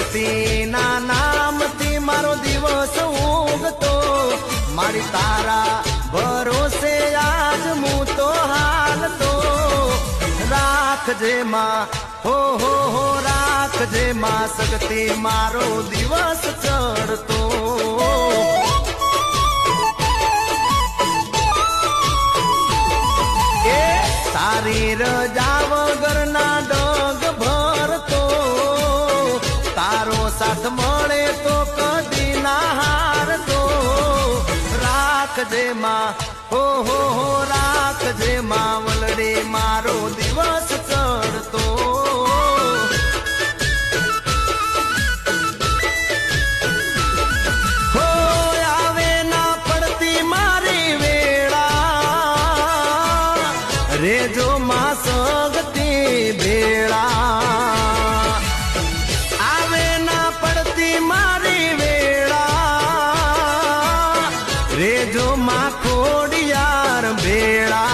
શક્તિના નામથી મારો દિવસ ઉગતો, મારી તારા ભરોસે આજ હું તો હાલતો. રાખજે માં, હો રાખજે માં શક્તિ મારો દિવસ ચડતો. એ તારી રજા વગરના ડગ ભરતો, તારો સાથ મળે તો કદી ના હારતો. રાખજે માં, હો રાખજે માં વલડે મારો દિવસ ચડતો. હો આવે ના પડતી મારી વેળા, રેજો માં સગતી ભેળા. આવે ના પડતી મારી વેળા, રેજો માં ખોડિયાર ભેળા.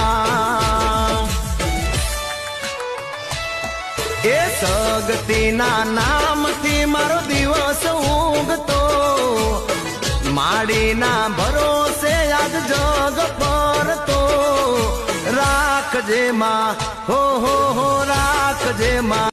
એ સગતીના નામથી મારો દિવસ ઉગતો, માડીના ભરોસે આજ જગ ફરતો. રાખજે માં, હો રાખજે માં.